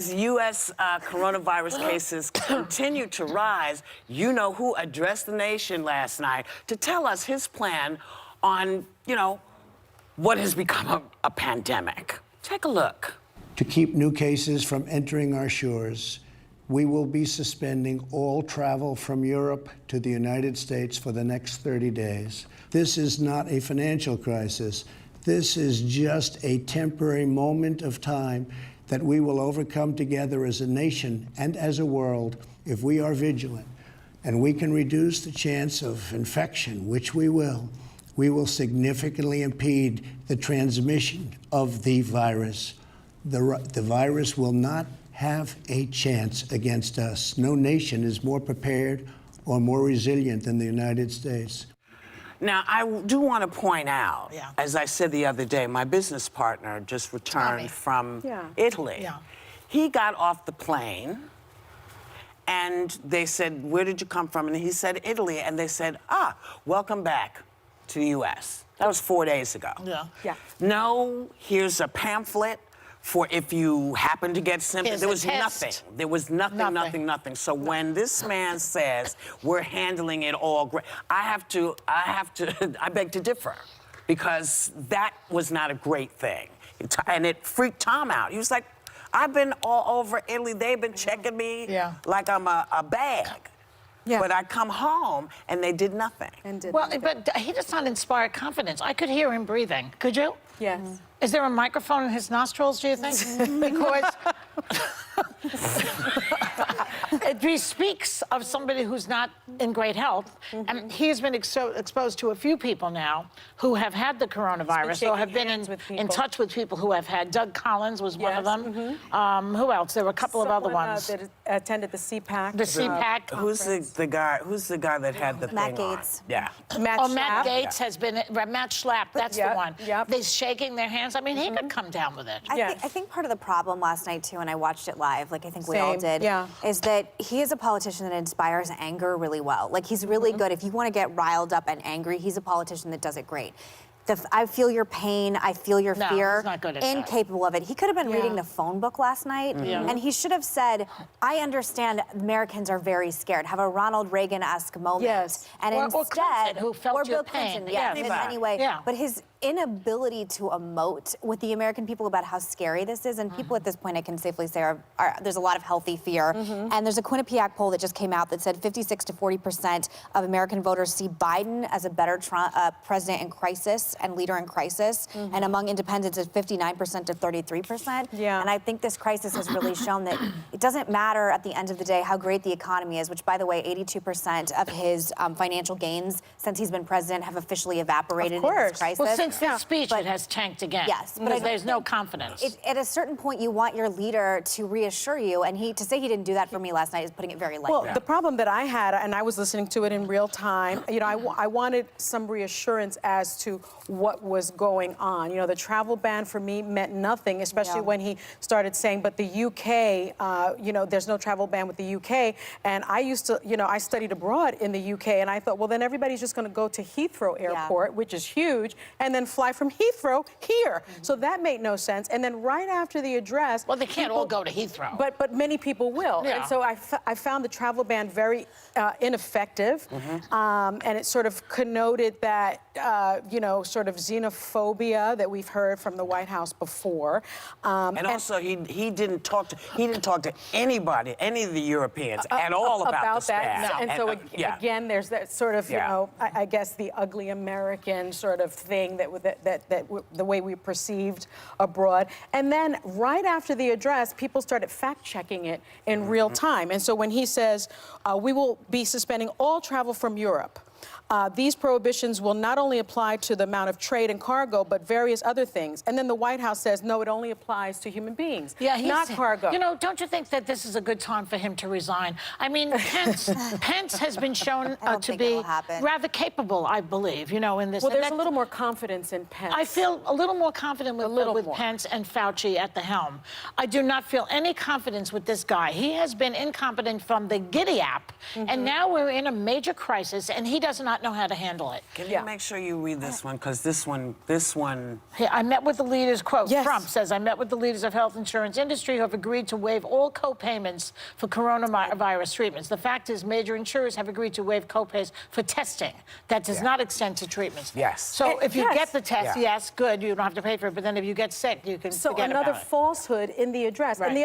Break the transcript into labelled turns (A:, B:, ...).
A: As U.S. Coronavirus cases continue to rise, you know who addressed the nation last night to tell us his plan on, what has become a pandemic. Take a look.
B: To keep new cases from entering our shores, we will be suspending all travel from Europe to the United States for the next 30 days. This is not a financial crisis. This is just a temporary moment of time that we will overcome together as a nation and as a world if we are vigilant. And we can reduce the chance of infection, which we will significantly impede the transmission of the virus. The virus will not have a chance against us. No nation is more prepared or more resilient than the United States.
A: Now, I do want to point out, as I said the other day, my business partner just returned from Italy. He got off the plane, and they said, "Where did you come from?" And he said, "Italy." And they said, "Welcome back to the U.S." That was 4 days ago. No, here's a pamphlet for if you happen to get symptoms. There was nothing. There was nothing. So when this man says we're handling it all great, I beg to differ, because that was not a great thing. And it freaked Tom out. He was like, "I've been all over Italy. They've been checking me like I'm a bag. But I come home and they did nothing."
C: But he does not inspire confidence. I could hear him breathing. Could you?
D: Yes.
C: Is there a microphone in his nostrils, do you think? Because it speaks of somebody who's not in great health. And he's been exposed to a few people now who have had the coronavirus, or have been in touch with people who have had. Doug Collins was one of them. Who else? There were a couple of other ones.
D: That attended the CPAC.
C: The CPAC.
A: Who's the guy that had the
E: Matt
A: thing
E: Gates.
A: on?
C: Matt Gates has been, Matt Schlapp, that's the one. They're shaking their hands. I mean, he could come down with it.
E: I think part of the problem last night, too, and I watched it live, like I think we all did, is that he is a politician that inspires anger really well. Like, he's really good. If you want to get riled up and angry, he's a politician that does it great. I feel your pain, I feel your fear.
C: He's not good at
E: incapable of it. He could have been reading the phone book last night, and he should have said, "I understand Americans are very scared." Have a Ronald Reagan-esque moment. And
C: or
E: instead,
C: Clinton, who felt
E: or
C: your
E: Bill
C: pain.
E: Clinton, anyway. But his inability to emote with the American people about how scary this is, and people at this point, I can safely say, there's a lot of healthy fear. And there's a Quinnipiac poll that just came out that said 56 to 40% of American voters see Biden as a better president in crisis and leader in crisis. And among independents, it's 59% to 33%. And I think this crisis has really shown that it doesn't matter at the end of the day how great the economy is, which, by the way, 82% of his financial gains since he's been president have officially evaporated in this crisis.
C: Well, since this speech, it has tanked again.
E: But
C: there's no confidence.
E: At a certain point, you want your leader to reassure you, and to say he didn't do that for me last night is putting it very lightly.
D: Well, the problem that I had, and I was listening to it in real time, I wanted some reassurance as to what was going on. The travel ban for me meant nothing, especially when he started saying, but the UK, there's no travel ban with the UK. And I used to, I studied abroad in the UK, and I thought, well, then everybody's just going to go to Heathrow Airport, which is huge, and then fly from Heathrow here. So that made no sense. And then right after the address...
C: Well, they can't all go to Heathrow.
D: But many people will. And so I found the travel ban very ineffective. And it sort of connoted that, sort of xenophobia that we've heard from the White House before.
A: And also, he didn't talk to anybody, any of the Europeans at all about
D: that. And so again, there's that sort of, I guess the ugly American sort of thing that the way we perceived abroad. And then right after the address, people started fact-checking it in real time. And so when he says, we will be suspending all travel from Europe, these prohibitions will not only apply to the amount of trade and cargo, but various other things. And then the White House says, no, it only applies to human beings, not cargo.
C: Don't you think that this is a good time for him to resign? I mean, Pence has been shown to be rather capable, I believe, in this.
D: Well, there's a little more confidence in Pence.
C: I feel a little more confident with Pence and Fauci at the helm. I do not feel any confidence with this guy. He has been incompetent from the giddy-up, and now we're in a major crisis, and he doesn't does not know how to handle it.
A: Can you make sure you read this one? Because this one...
C: Hey, I met with the leaders, quote,
D: Yes.
C: Trump says, I met with the leaders of health insurance industry who have agreed to waive all co-payments for coronavirus treatments. The fact is major insurers have agreed to waive co-pays for testing. That does not extend to treatments.
A: Yes.
C: So if you get the test,
A: Yeah.
C: yes, good, you don't have to pay for it. But then if you get sick, you can forget about it.
D: So another falsehood in the address.
C: Right.
D: And the